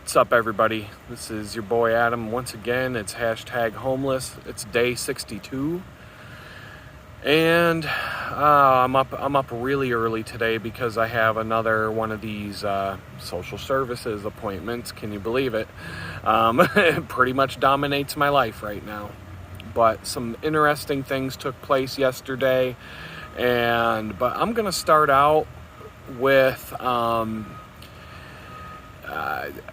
What's up, everybody? This is your boy Adam. Once again, it's hashtag homeless. It's day 62, and I'm up really early today because I have another one of these social services appointments. Can you believe it? It pretty much dominates my life right now. But some interesting things took place yesterday, but I'm gonna start out with.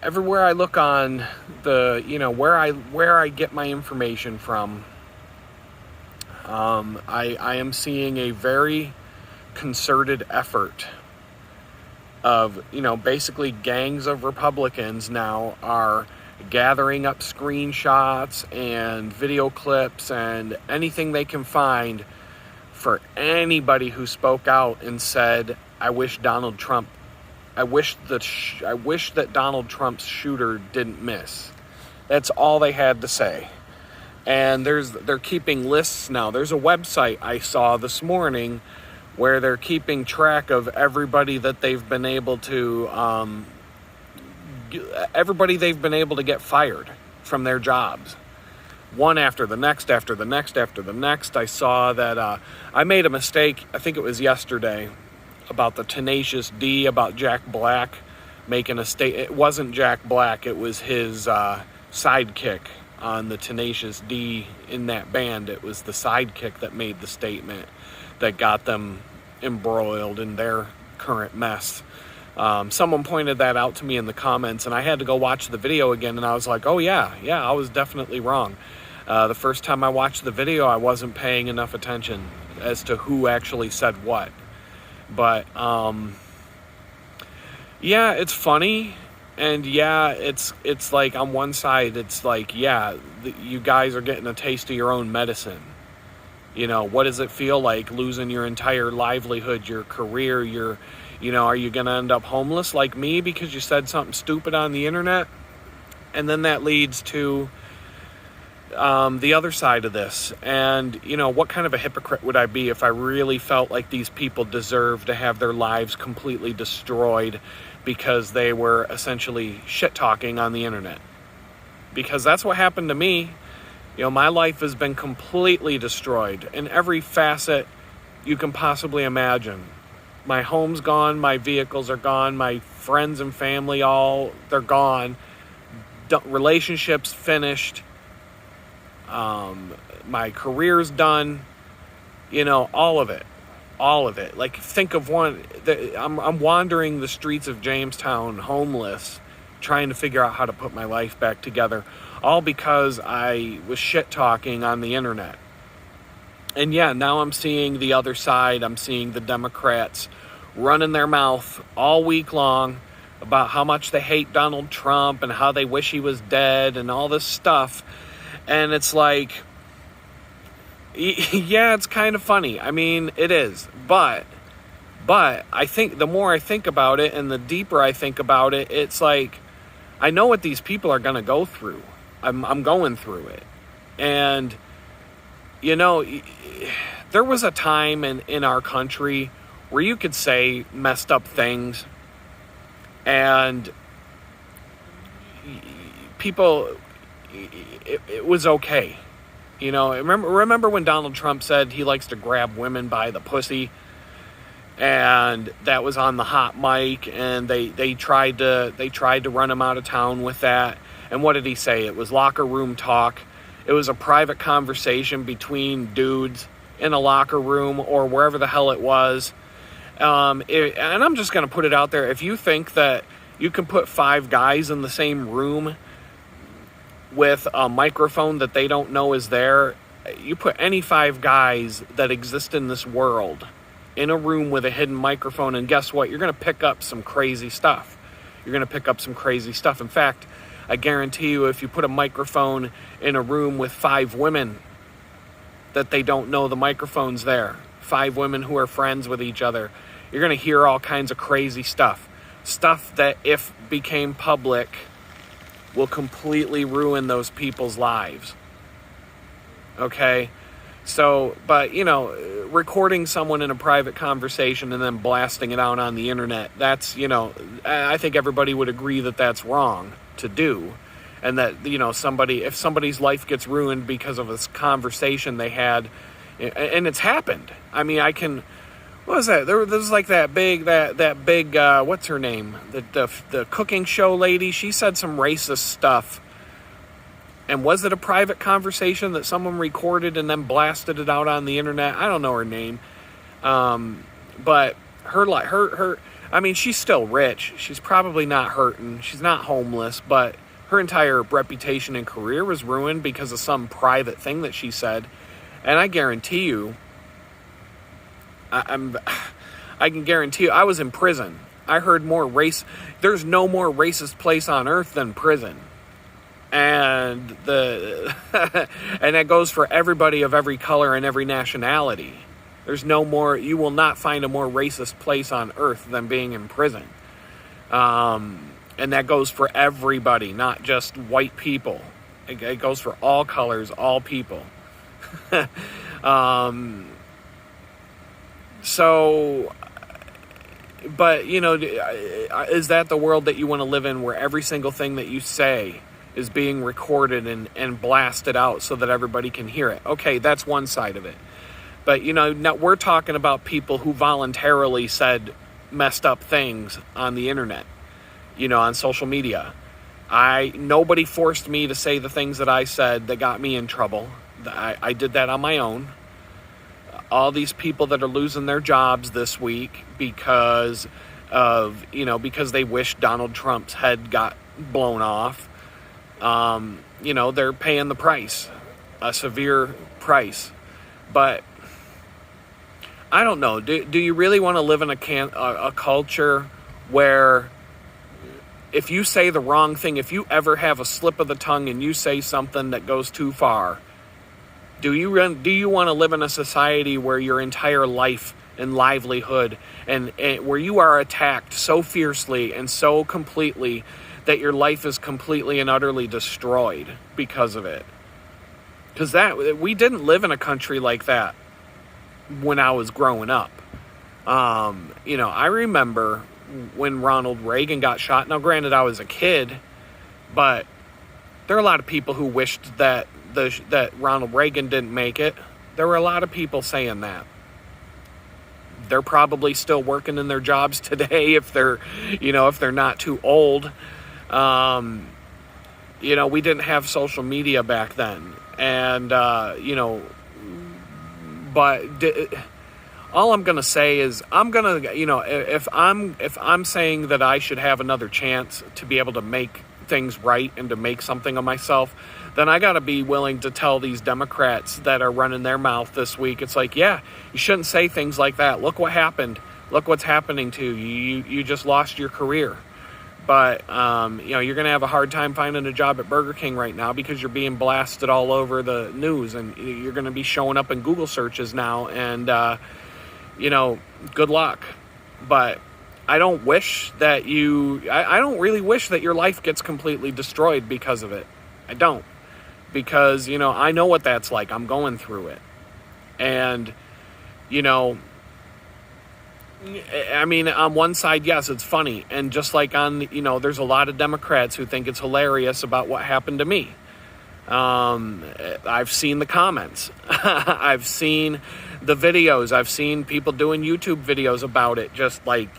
Everywhere I look on where I get my information from, I am seeing a very concerted effort of, basically gangs of Republicans now are gathering up screenshots and video clips and anything they can find for anybody who spoke out and said, I wish that Donald Trump's shooter didn't miss. That's all they had to say. And they're keeping lists now. There's a website I saw this morning where they're keeping track of everybody that they've been able to get fired from their jobs. One after the next, after the next, after the next. I saw that I made a mistake, I think it was yesterday, about the Tenacious D, about Jack Black making a statement. It wasn't Jack Black, it was his sidekick on the Tenacious D in that band. It was the sidekick that made the statement that got them embroiled in their current mess. Someone pointed that out to me in the comments, and I had to go watch the video again, and I was like, oh yeah, I was definitely wrong. The first time I watched the video, I wasn't paying enough attention as to who actually said what. But, it's funny, and it's like on one side, it's like, you guys are getting a taste of your own medicine. What does it feel like losing your entire livelihood, your career, are you going to end up homeless like me because you said something stupid on the internet? And then that leads to the other side of this. And, what kind of a hypocrite would I be if I really felt like these people deserve to have their lives completely destroyed because they were essentially shit-talking on the internet? Because that's what happened to me. My life has been completely destroyed in every facet you can possibly imagine. My home's gone, my vehicles are gone, my friends and family, they're gone. Relationships finished. My career's done, all of it. Like, think of I'm wandering the streets of Jamestown homeless, trying to figure out how to put my life back together, all because I was shit talking on the internet. And now I'm seeing the other side. I'm seeing the Democrats running their mouth all week long about how much they hate Donald Trump and how they wish he was dead and all this stuff. And it's like, it's kind of funny. I mean, it is. But I think the more I think about it and the deeper I think about it, it's like, I know what these people are going to go through. I'm going through it. And, there was a time in our country where you could say messed up things and people... It was okay. Remember when Donald Trump said he likes to grab women by the pussy, and that was on the hot mic, and they tried to run him out of town with that. And what did he say? It was locker room talk. It was a private conversation between dudes in a locker room or wherever the hell it was. And I'm just going to put it out there. If you think that you can put 5 guys in the same room with a microphone that they don't know is there, you put any 5 guys that exist in this world in a room with a hidden microphone, and guess what? You're going to pick up some crazy stuff. In fact, I guarantee you, if you put a microphone in a room with 5 women that they don't know the microphone's there, 5 women who are friends with each other, you're going to hear all kinds of crazy stuff that, if became public, will completely ruin those people's lives. Okay? So, but, recording someone in a private conversation and then blasting it out on the internet, that's, I think everybody would agree that that's wrong to do. And that, if somebody's life gets ruined because of this conversation they had, and it's happened. I mean, what was that? There was like that big, what's her name? The cooking show lady. She said some racist stuff. And was it a private conversation that someone recorded and then blasted it out on the internet? I don't know her name. But I mean, she's still rich. She's probably not hurting. She's not homeless, but her entire reputation and career was ruined because of some private thing that she said. And I guarantee you, I can guarantee you, I was in prison. I heard there's no more racist place on earth than prison. And and that goes for everybody of every color and every nationality. You will not find a more racist place on earth than being in prison. And that goes for everybody, not just white people. It goes for all colors, all people. But, is that the world that you want to live in, where every single thing that you say is being recorded and blasted out so that everybody can hear it? Okay, that's one side of it. But, now we're talking about people who voluntarily said messed up things on the internet, on social media. Nobody forced me to say the things that I said that got me in trouble. I did that on my own. All these people that are losing their jobs this week because they wish Donald Trump's head got blown off, they're paying the price, a severe price. But I don't know. Do you really want to live in a culture where if you say the wrong thing, if you ever have a slip of the tongue and you say something that goes too far, do you want to live in a society where your entire life and livelihood and where you are attacked so fiercely and so completely that your life is completely and utterly destroyed because of it? Because we didn't live in a country like that when I was growing up. I remember when Ronald Reagan got shot. Now, granted, I was a kid, but there are a lot of people who wished that Ronald Reagan didn't make it. There were a lot of people saying that. They're probably still working in their jobs today if they're not too old. We didn't have social media back then, and but all I'm gonna say is if I'm saying that I should have another chance to be able to make things right and to make something of myself, then I got to be willing to tell these Democrats that are running their mouth this week. It's like, yeah, you shouldn't say things like that. Look what happened. Look what's happening to you. You just lost your career. But, you're going to have a hard time finding a job at Burger King right now because you're being blasted all over the news, and you're going to be showing up in Google searches now. And, good luck. But I don't wish that I don't really wish that your life gets completely destroyed because of it. I don't. Because, I know what that's like. I'm going through it. And, I mean, on one side, yes, it's funny. And just like there's a lot of Democrats who think it's hilarious about what happened to me. I've seen the comments. I've seen the videos. I've seen people doing YouTube videos about it. Just like,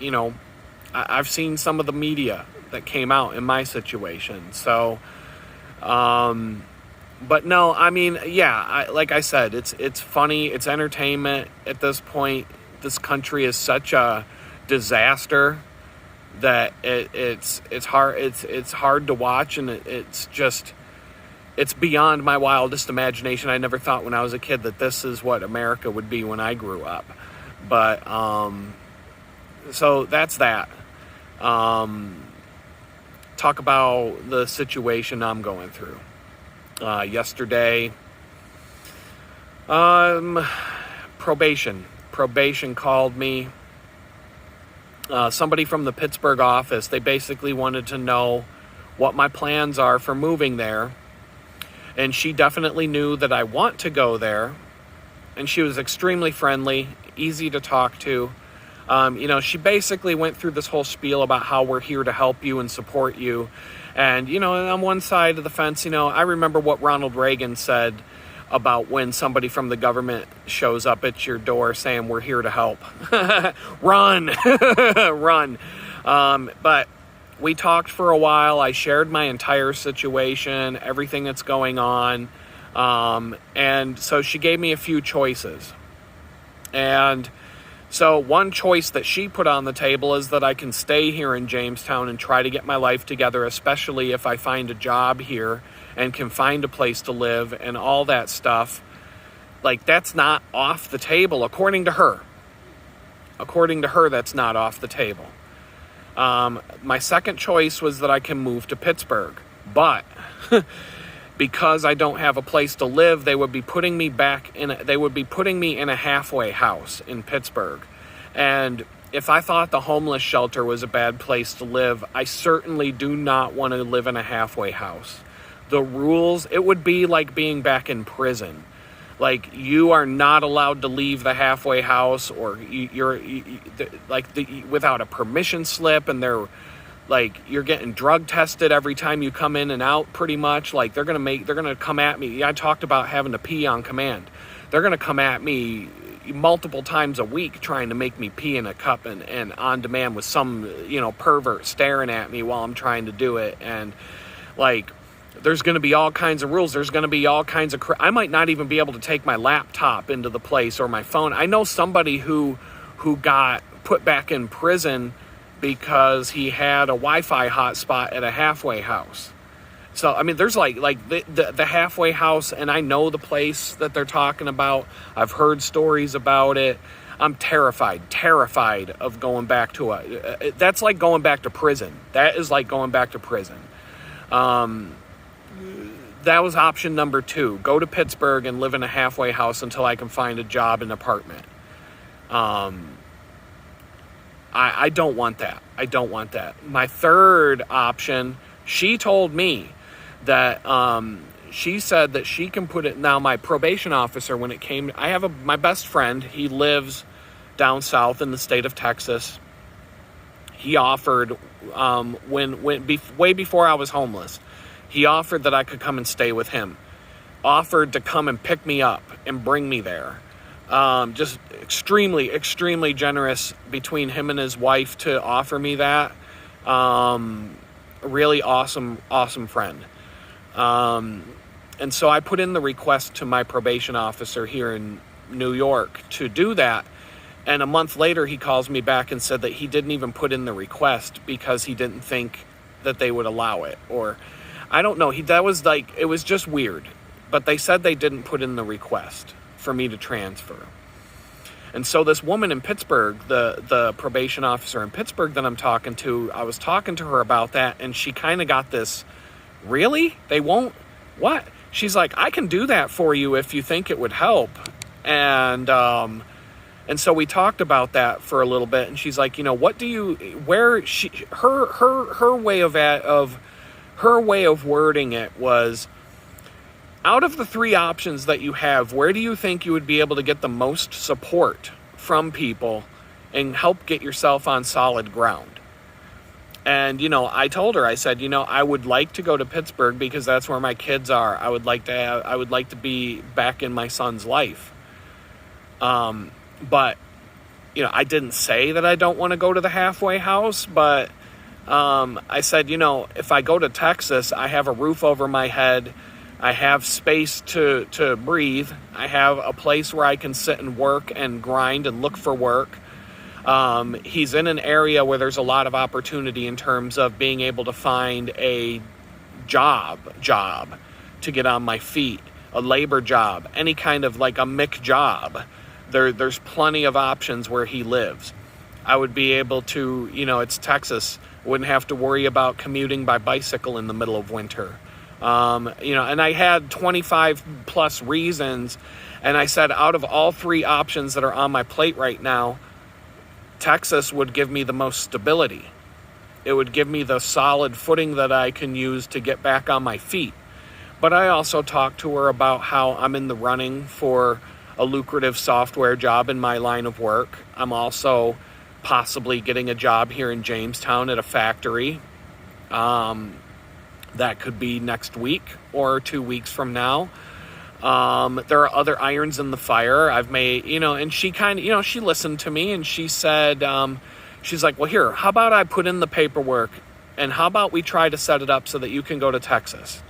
I've seen some of the media that came out in my situation. So, but no, I mean, yeah, like I said, it's funny. It's entertainment at this point. This country is such a disaster that it's hard to watch, and it's beyond my wildest imagination. I never thought when I was a kid that this is what America would be when I grew up. But so that's that. Talk about the situation I'm going through. Yesterday, Probation called me. Somebody from the Pittsburgh office. They basically wanted to know what my plans are for moving there. And she definitely knew that I want to go there. and she was extremely friendly, easy to talk to. She basically went through this whole spiel about how we're here to help you and support you. And, on one side of the fence, I remember what Ronald Reagan said about when somebody from the government shows up at your door saying, we're here to help. Run! Run. But we talked for a while. I shared my entire situation, everything that's going on. And so she gave me a few choices. And so one choice that she put on the table is that I can stay here in Jamestown and try to get my life together, especially if I find a job here and can find a place to live and all that stuff. Like, that's not off the table, according to her. According to her, that's not off the table. My second choice was that I can move to Pittsburgh, but because I don't have a place to live, they would be putting me in a halfway house in Pittsburgh. And if I thought the homeless shelter was a bad place to live, I certainly do not want to live in a halfway house. The rules, it would be like being back in prison. Like, you are not allowed to leave the halfway house, or without a permission slip, and you're getting drug tested every time you come in and out, pretty much. Like, they're going to come at me. I talked about having to pee on command. They're going to come at me multiple times a week trying to make me pee in a cup and on demand with some, pervert staring at me while I'm trying to do it. And, there's going to be all kinds of rules. There's going to be all kinds of... I might not even be able to take my laptop into the place or my phone. I know somebody who got put back in prison because he had a Wi-Fi hotspot at a halfway house. So, there's the halfway house, and I know the place that they're talking about. I've heard stories about it. I'm terrified of going back to that's like going back to prison. That is like going back to prison. That was option number 2. Go to Pittsburgh and live in a halfway house until I can find a job and apartment. I don't want that. I don't want that. My third option, she told me that she said that she can put it... Now, my probation officer, when it came... I have my best friend. He lives down south in the state of Texas. He offered, way before I was homeless, he offered that I could come and stay with him. Offered to come and pick me up and bring me there. Just extremely, extremely generous between him and his wife to offer me that. Really awesome friend. And so I put in the request to my probation officer here in New York to do that. And a month later, he calls me back and said that he didn't even put in the request because he didn't think that they would allow it. Or, I don't know. It was just weird. But they said they didn't put in the request for me to transfer. And so this woman in Pittsburgh, the probation officer in Pittsburgh that I'm talking to, I was talking to her about that, and she kind of got this, really? They won't? What? She's like, I can do that for you if you think it would help. And so we talked about that for a little bit, and she's like, her way of wording it was, out of the 3 options that you have, where do you think you would be able to get the most support from people and help get yourself on solid ground? And, I told her, I said, I would like to go to Pittsburgh because that's where my kids are. I would like to be back in my son's life. But, I didn't say that I don't want to go to the halfway house, but I said, if I go to Texas, I have a roof over my head. I have space to breathe. I have a place where I can sit and work and grind and look for work. He's in an area where there's a lot of opportunity in terms of being able to find a job to get on my feet, a labor job, any kind of like a MIC job. There's plenty of options where he lives. I would be able to, it's Texas, wouldn't have to worry about commuting by bicycle in the middle of winter. And I had 25 plus reasons, and I said out of all 3 options that are on my plate right now, Texas would give me the most stability. It would give me the solid footing that I can use to get back on my feet. But I also talked to her about how I'm in the running for a lucrative software job in my line of work. I'm also possibly getting a job here in Jamestown at a factory. That could be next week or 2 weeks from now. There are other irons in the fire. I've made, and she kind of, she listened to me and she said, she's like, well, here, how about I put in the paperwork and how about we try to set it up so that you can go to Texas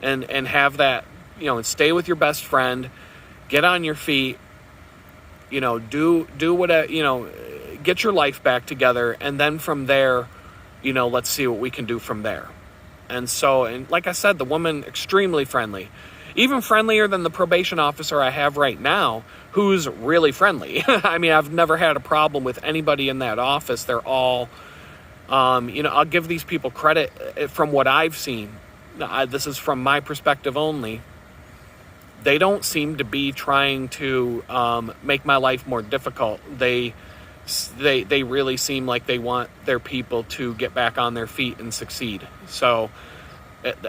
and have that, and stay with your best friend, get on your feet, do whatever, get your life back together. And then from there, let's see what we can do from there. And so, and like I said, the woman, extremely friendly, even friendlier than the probation officer I have right now, who's really friendly. I mean, I've never had a problem with anybody in that office. They're all, I'll give these people credit from what I've seen. This is from my perspective only. They don't seem to be trying to make my life more difficult. They really seem like they want their people to get back on their feet and succeed. So,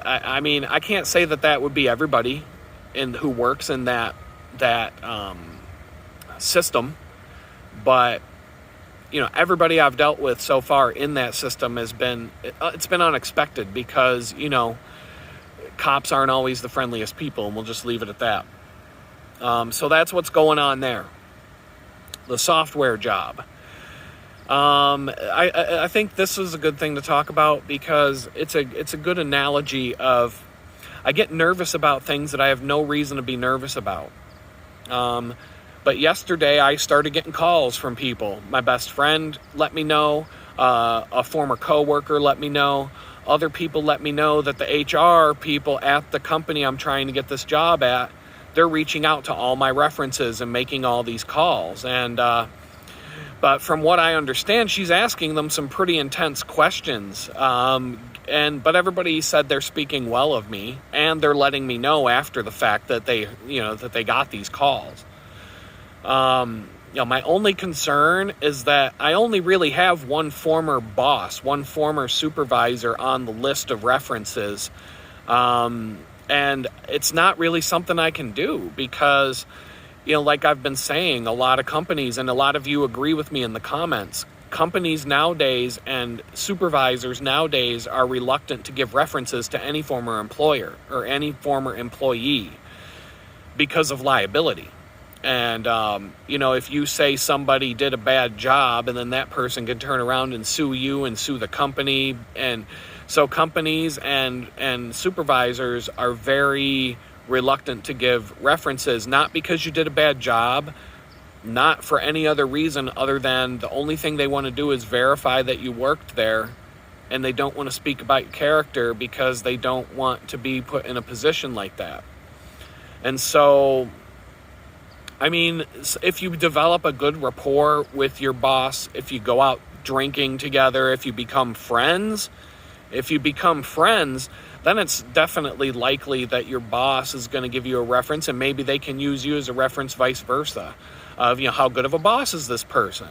I mean, I can't say that would be everybody who works in that system, but everybody I've dealt with so far in that system has been, it's been unexpected because cops aren't always the friendliest people, and we'll just leave it at that. So that's what's going on there. The software job. I think this is a good thing to talk about because it's a good analogy of, I get nervous about things that I have no reason to be nervous about. But yesterday I started getting calls from people. My best friend let me know, a former coworker let me know, other people let me know that the HR people at the company I'm trying to get this job at, they're reaching out to all my references and making all these calls. And but from what I understand, she's asking them some pretty intense questions. But everybody said they're speaking well of me, and they're letting me know after the fact that they got these calls. My only concern is that I only really have one former boss, one former supervisor on the list of references. And it's not really something I can do because, like I've been saying, a lot of companies, and a lot of you agree with me in the comments, companies nowadays and supervisors nowadays are reluctant to give references to any former employer or any former employee because of liability. And, if you say somebody did a bad job and then that person can turn around and sue you and sue the company. And so companies and supervisors are very reluctant to give references, not because you did a bad job, not for any other reason other than the only thing they want to do is verify that you worked there, and they don't want to speak about your character because they don't want to be put in a position like that. And so, I mean, if you develop a good rapport with your boss, if you go out drinking together, if you become friends, then it's definitely likely that your boss is going to give you a reference, and maybe they can use you as a reference vice versa of, how good of a boss is this person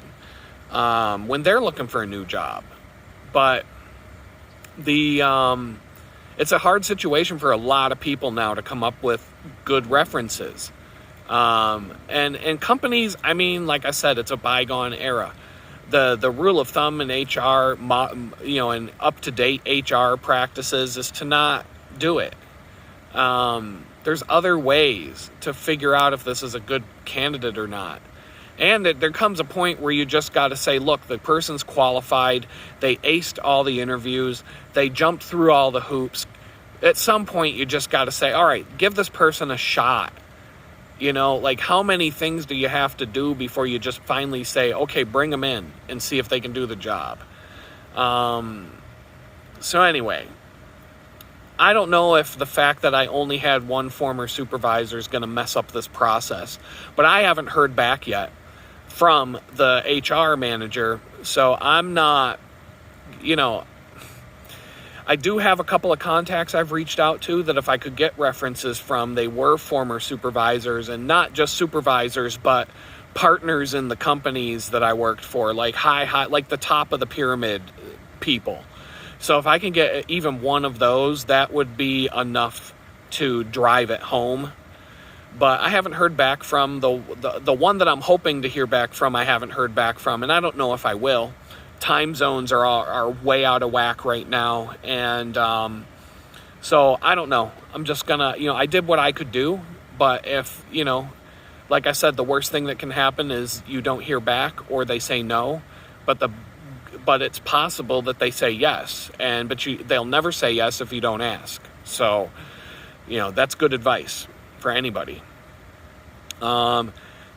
when they're looking for a new job. But it's a hard situation for a lot of people now to come up with good references. And companies, I mean, like I said, it's a bygone era. The rule of thumb in HR, and up-to-date HR practices is to not do it. There's other ways to figure out if this is a good candidate or not. And there comes a point where you just got to say, look, the person's qualified. They aced all the interviews. They jumped through all the hoops. At some point, you just got to say, all right, give this person a shot. How many things do you have to do before you just finally say, okay, bring them in and see if they can do the job? So anyway, I don't know if the fact that I only had one former supervisor is going to mess up this process, but I haven't heard back yet from the HR manager. So I'm not, I do have a couple of contacts I've reached out to that if I could get references from, they were former supervisors, and not just supervisors, but partners in the companies that I worked for, like like the top of the pyramid people. So if I can get even one of those, that would be enough to drive it home. But I haven't heard back from the one that I'm hoping to hear back from. I haven't heard back from, and I don't know if I will. Time zones are way out of whack right now, and so I don't know. I'm just gonna, I did what I could do, but if, like I said, the worst thing that can happen is you don't hear back or they say no, but it's possible that they say yes, but they'll never say yes if you don't ask. So, that's good advice for anybody.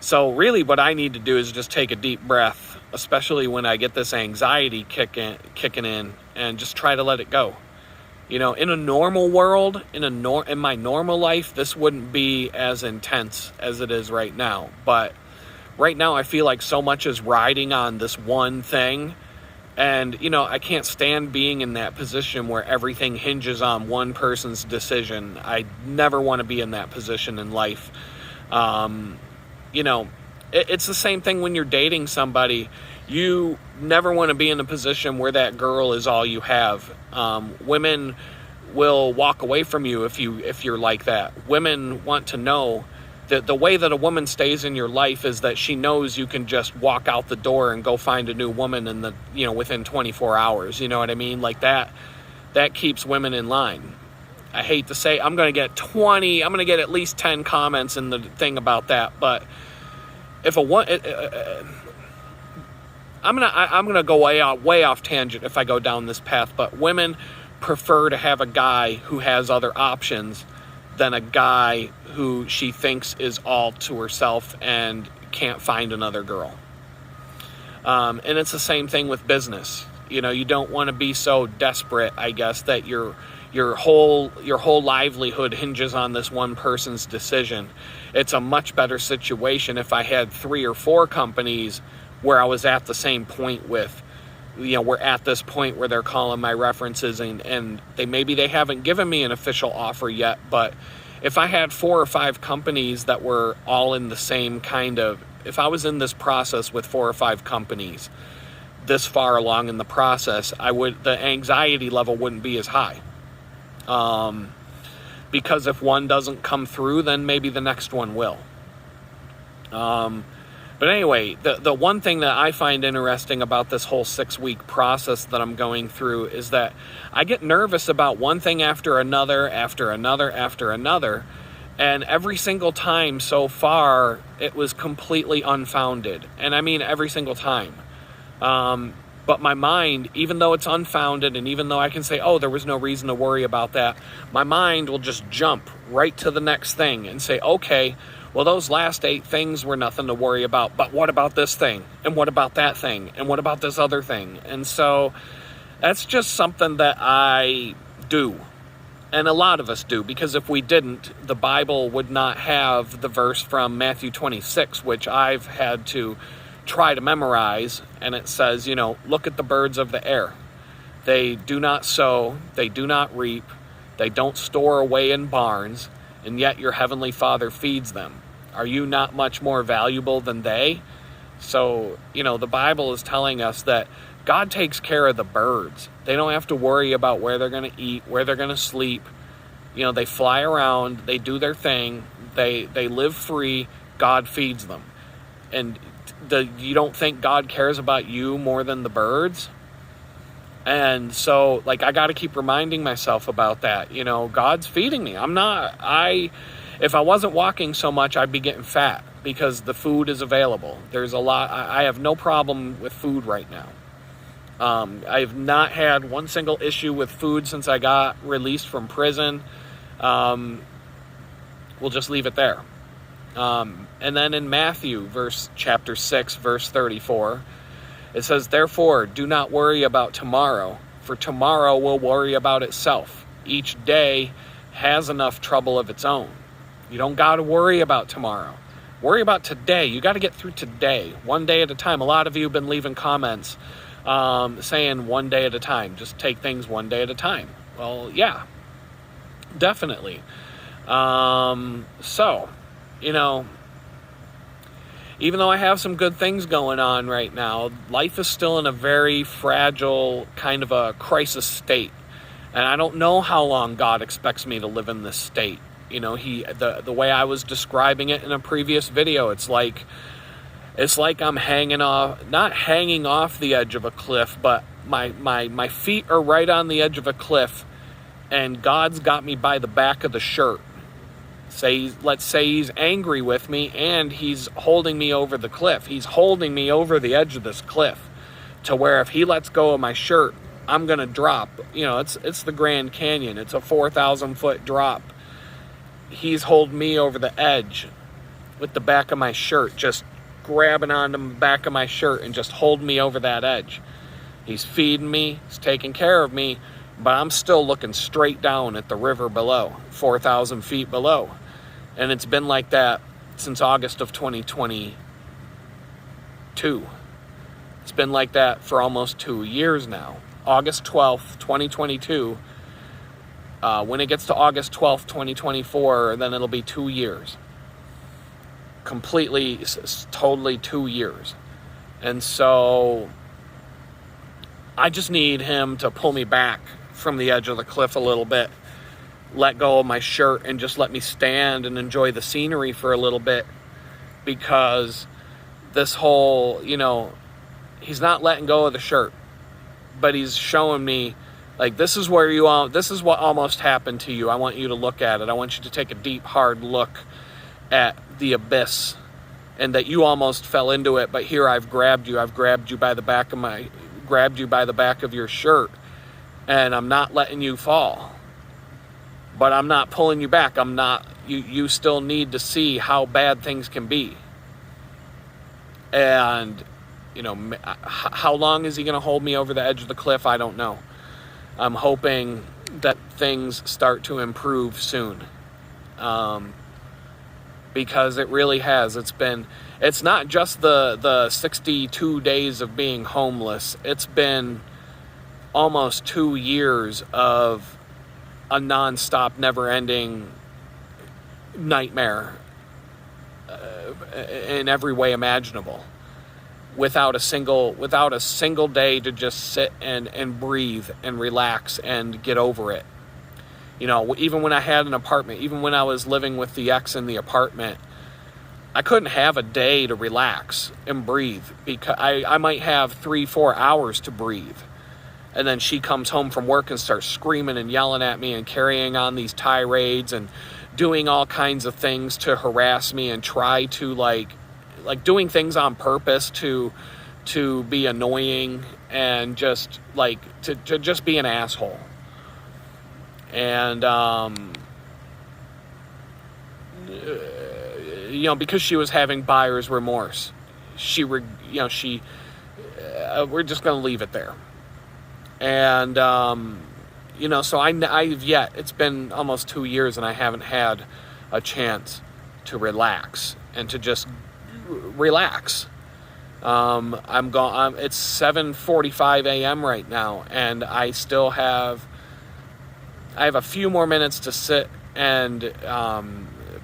So really what I need to do is just take a deep breath, especially when I get this anxiety kicking in, and just try to let it go. In a normal world, in my normal life, this wouldn't be as intense as it is right now. But right now I feel like so much is riding on this one thing. And, I can't stand being in that position where everything hinges on one person's decision. I never want to be in that position in life. It's the same thing when you're dating somebody. You never want to be in a position where that girl is all you have. Women will walk away from you if you're like that. Women want to know that the way that a woman stays in your life is that she knows you can just walk out the door and go find a new woman within 24 hours. You know what I mean? Like that keeps women in line. I hate to say I'm going to get at least 10 comments in the thing about that, but if I'm gonna go way off tangent if I go down this path, but women prefer to have a guy who has other options than a guy who she thinks is all to herself and can't find another girl. And it's the same thing with business. You don't want to be so desperate, I guess, that your whole livelihood hinges on this one person's decision. It's a much better situation if I had 3 or 4 companies where I was at the same point with, we're at this point where they're calling my references and they haven't given me an official offer yet, but if I had 4 or 5 companies that were all in the same if I was in this process with 4 or 5 companies this far along in the process, the anxiety level wouldn't be as high. Because if one doesn't come through, then maybe the next one will. But anyway, the one thing that I find interesting about this whole 6-week process that I'm going through is that I get nervous about one thing after another, and every single time so far, it was completely unfounded. And I mean every single time. But my mind, even though it's unfounded, and even though I can say, there was no reason to worry about that, my mind will just jump right to the next thing and say, okay, well, those last 8 things were nothing to worry about, but what about this thing? And what about that thing? And what about this other thing? And so that's just something that I do. And a lot of us do, because if we didn't, the Bible would not have the verse from Matthew 26, which I've had to try to memorize. And it says, look at the birds of the air. They do not sow, they do not reap, they don't store away in barns, and yet your heavenly Father feeds them. Are you not much more valuable than they? So, the Bible is telling us that God takes care of the birds. They don't have to worry about where they're going to eat, where they're going to sleep. They fly around, they do their thing, they live free, God feeds them. And you don't think God cares about you more than the birds? And so, I got to keep reminding myself about that. God's feeding me. If I wasn't walking so much, I'd be getting fat because the food is available. There's a lot. I have no problem with food right now. I have not had one single issue with food since I got released from prison. We'll just leave it there. And then in Matthew, chapter 6, verse 34, it says, therefore, do not worry about tomorrow, for tomorrow will worry about itself. Each day has enough trouble of its own. You don't got to worry about tomorrow. Worry about today. You got to get through today, one day at a time. A lot of you have been leaving comments saying one day at a time. Just take things one day at a time. Well, yeah, definitely. So, even though I have some good things going on right now, life is still in a very fragile kind of a crisis state. And I don't know how long God expects me to live in this state. The way I was describing it in a previous video, it's like I'm not hanging off the edge of a cliff, but my feet are right on the edge of a cliff, and God's got me by the back of the shirt. Let's say he's angry with me and he's holding me over the cliff. He's holding me over the edge of this cliff to where if he lets go of my shirt, I'm going to drop. It's the Grand Canyon. It's a 4,000 foot drop. He's holding me over the edge with the back of my shirt, just grabbing onto the back of my shirt and just holding me over that edge. He's feeding me, he's taking care of me, but I'm still looking straight down at the river below, 4,000 feet below. And it's been like that since August of 2022. It's been like that for almost 2 years now. August 12th, 2022. When it gets to August 12th, 2024, then it'll be 2 years. Completely, totally 2 years. And so I just need him to pull me back from the edge of the cliff a little bit, let go of my shirt, and just let me stand and enjoy the scenery for a little bit, because this whole, he's not letting go of the shirt, but he's showing me, like, this is what almost happened to you. I want you to look at it. I want you to take a deep, hard look at the abyss, and that you almost fell into it, but here I've grabbed you by the back of your shirt, and I'm not letting you fall, but I'm not pulling you back. You still need to see how bad things can be. And how long is he going to hold me over the edge of the cliff? I don't know. I'm hoping that things start to improve soon. Because it really has. It's not just the 62 days of being homeless. It's been almost 2 years of a nonstop, never-ending nightmare in every way imaginable. Without a single day to just sit and breathe and relax and get over it. Even when I had an apartment, even when I was living with the ex in the apartment, I couldn't have a day to relax and breathe, because I might have 3-4 hours to breathe. And then she comes home from work and starts screaming and yelling at me and carrying on these tirades and doing all kinds of things to harass me and try to like doing things on purpose to be annoying and just to just be an asshole. And because she was having buyer's remorse, we're just going to leave it there. And so it's been almost 2 years and I haven't had a chance to relax and to just relax. It's 7:45 a.m. right now, and I have a few more minutes to sit and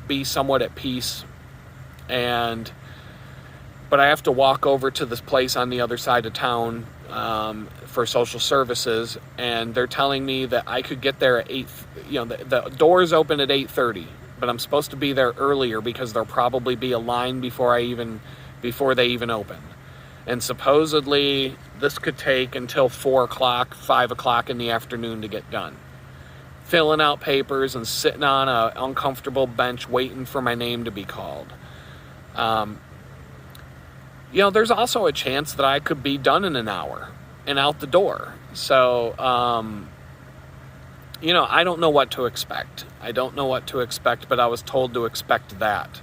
be somewhat at peace, but I have to walk over to this place on the other side of town for social services, and they're telling me that I could get there at 8. The doors open at 8:30, but I'm supposed to be there earlier because there'll probably be a line before they even open. And supposedly this could take until 4 o'clock, 5 o'clock in the afternoon to get done. Filling out papers and sitting on an uncomfortable bench waiting for my name to be called. There's also a chance that I could be done in an hour and out the door. So, I don't know what to expect. But I was told to expect that.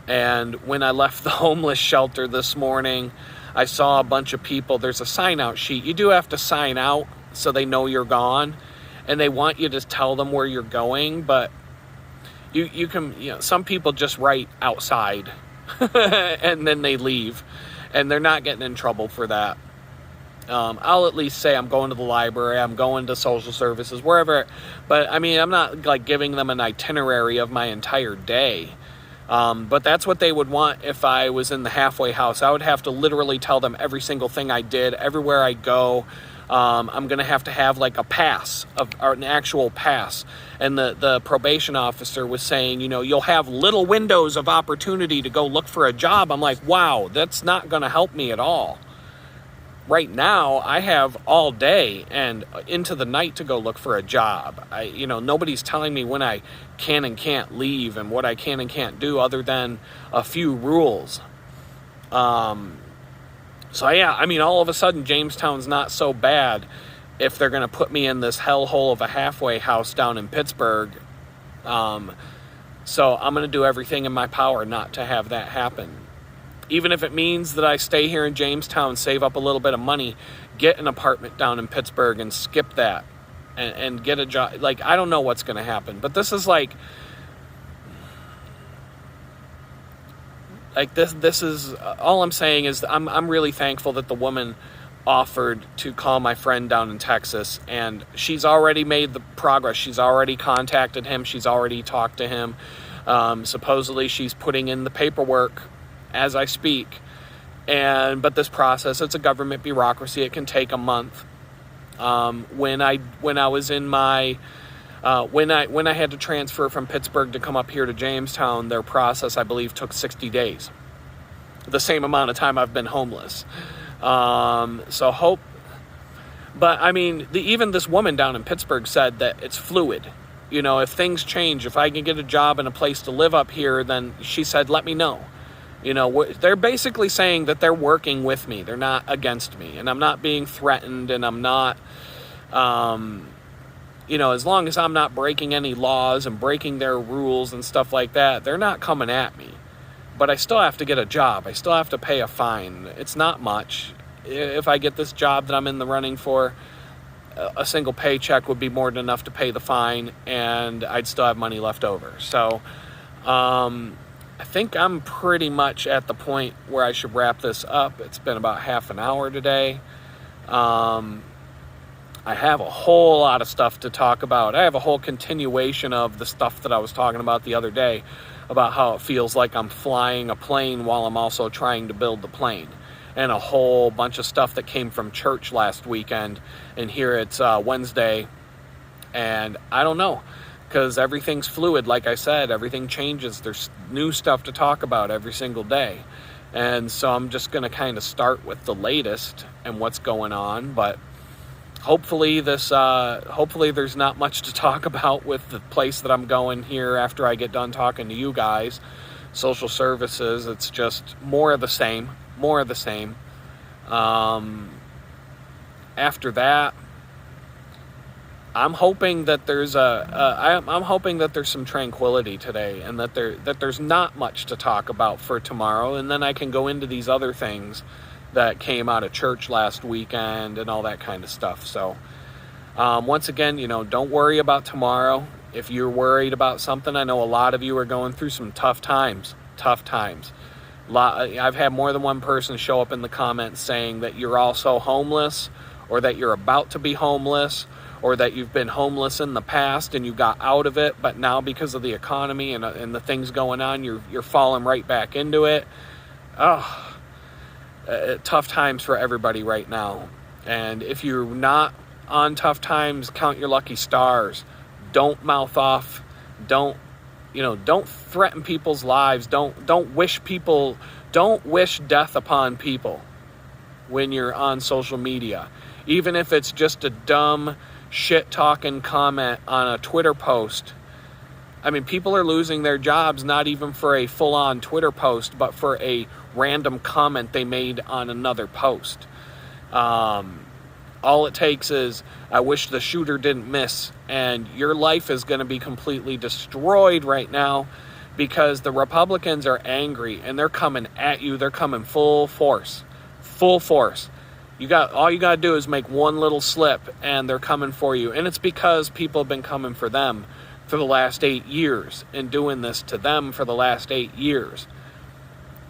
And when I left the homeless shelter this morning, I saw a bunch of people. There's a sign-out sheet. You do have to sign out so they know you're gone. And they want you to tell them where you're going, but you can, some people just write outside and then they leave, and they're not getting in trouble for that. I'll at least say I'm going to the library, I'm going to social services, wherever, but I'm not giving them an itinerary of my entire day. But that's what they would want if I was in the halfway house. I would have to literally tell them every single thing I did, everywhere I go, I'm going to have like a pass, or an actual pass. And the probation officer was saying, you'll have little windows of opportunity to go look for a job. I'm like, wow, that's not going to help me at all. Right now, I have all day and into the night to go look for a job. Nobody's telling me when I can and can't leave and what I can and can't do other than a few rules. So yeah, all of a sudden Jamestown's not so bad if they're going to put me in this hellhole of a halfway house down in Pittsburgh. So I'm going to do everything in my power not to have that happen. Even if it means that I stay here in Jamestown, save up a little bit of money, get an apartment down in Pittsburgh and skip that and get a job. Like, I don't know what's going to happen, but this is like this is all I'm saying is I'm really thankful that the woman offered to call my friend down in Texas, and she's already made the progress. She's already contacted him. She's already talked to him. Supposedly she's putting in the paperwork as I speak. But this process, it's a government bureaucracy. It can take a month. When I was in my when I had to transfer from Pittsburgh to come up here to Jamestown, their process, I believe, took 60 days. The same amount of time I've been homeless. So hope. But, even this woman down in Pittsburgh said that it's fluid. If things change, if I can get a job and a place to live up here, then she said, let me know. They're basically saying that they're working with me. They're not against me. And I'm not being threatened, and I'm not... as long as I'm not breaking any laws and breaking their rules and stuff like that, they're not coming at me. But I still have to get a job. I still have to pay a fine. It's not much. If I get this job that I'm in the running for, a single paycheck would be more than enough to pay the fine, and I'd still have money left over. So, I think I'm pretty much at the point where I should wrap this up. It's been about half an hour today. I have a whole lot of stuff to talk about. I have a whole continuation of the stuff that I was talking about the other day, about how it feels like I'm flying a plane while I'm also trying to build the plane. And a whole bunch of stuff that came from church last weekend. And here it's Wednesday. And I don't know, because everything's fluid. Like I said, everything changes. There's new stuff to talk about every single day. And so I'm just going to kind of start with the latest and what's going on. But hopefully there's not much to talk about with the place that I'm going here after I get done talking to you guys. Social services, it's just more of the same. After that, I'm hoping that there's I'm hoping that there's some tranquility today, and that there's not much to talk about for tomorrow, and then I can go into these other things that came out of church last weekend and all that kind of stuff. So, once again, don't worry about tomorrow. If you're worried about something, I know a lot of you are going through some tough times. I've had more than one person show up in the comments saying that you're also homeless, or that you're about to be homeless, or that you've been homeless in the past and you got out of it, but now because of the economy and the things going on, you're falling right back into it. Tough times for everybody right now. And if you're not on tough times, count your lucky stars. Don't mouth off. Don't threaten people's lives. Don't wish death upon people when you're on social media. Even if it's just a dumb shit-talking comment on a Twitter post. People are losing their jobs not even for a full-on Twitter post, but for a random comment they made on another post. All it takes is, I wish the shooter didn't miss, and your life is going to be completely destroyed right now, because the Republicans are angry and they're coming at you. They're coming full force. All you got to do is make one little slip and they're coming for you. And it's because people have been coming for them for the last 8 years and doing this to them for the last 8 years.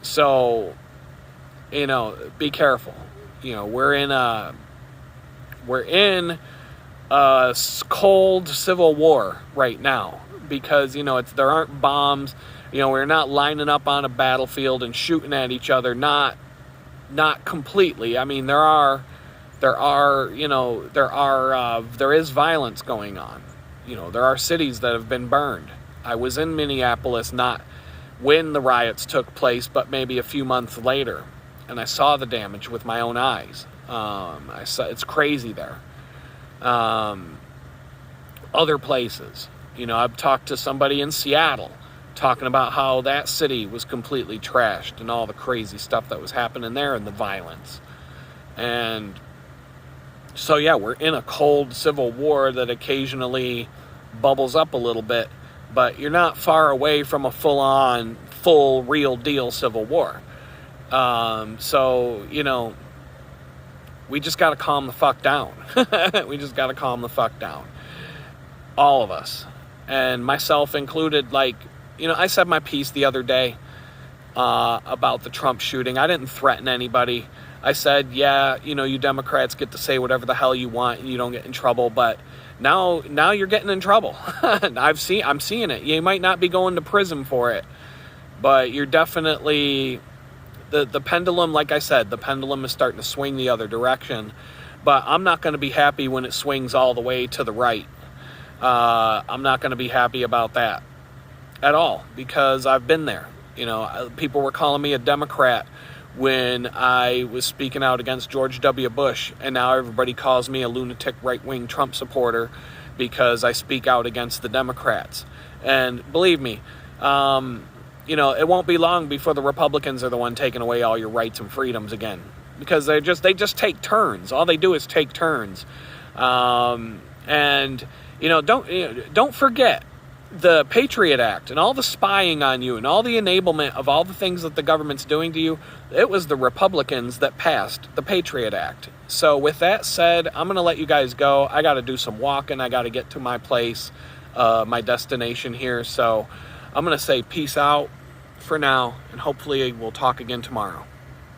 So, be careful. We're in a cold civil war right now, because, there aren't bombs. We're not lining up on a battlefield and shooting at each other. Not completely. There are there is violence going on. There are cities that have been burned. I was in Minneapolis, not when the riots took place, but maybe a few months later, and I saw the damage with my own eyes. It's crazy there. Other places, I've talked to somebody in Seattle talking about how that city was completely trashed and all the crazy stuff that was happening there and the violence. And so, yeah, we're in a cold civil war that occasionally bubbles up a little bit, but you're not far away from a full, real deal civil war. So, we just got to calm the fuck down. We just got to calm the fuck down. All of us, and myself included. I said my piece the other day about the Trump shooting. I didn't threaten anybody. I said, yeah, you Democrats get to say whatever the hell you want and you don't get in trouble, but now you're getting in trouble. I'm seeing it. You might not be going to prison for it, but you're definitely, the pendulum, like I said, the pendulum is starting to swing the other direction, but I'm not going to be happy when it swings all the way to the right. I'm not going to be happy about that at all, because I've been there. People were calling me a Democrat when I was speaking out against George W. Bush, and now everybody calls me a lunatic right-wing Trump supporter because I speak out against the Democrats. And believe me, it won't be long before the Republicans are the one taking away all your rights and freedoms again, because they just take turns. All they do is take turns. And don't forget the Patriot Act and all the spying on you and all the enablement of all the things that the government's doing to you. It was the Republicans that passed the Patriot Act. So with that said, I'm going to let you guys go. I got to do some walking. I got to get to my place, my destination here. So I'm going to say peace out for now, and hopefully we'll talk again tomorrow.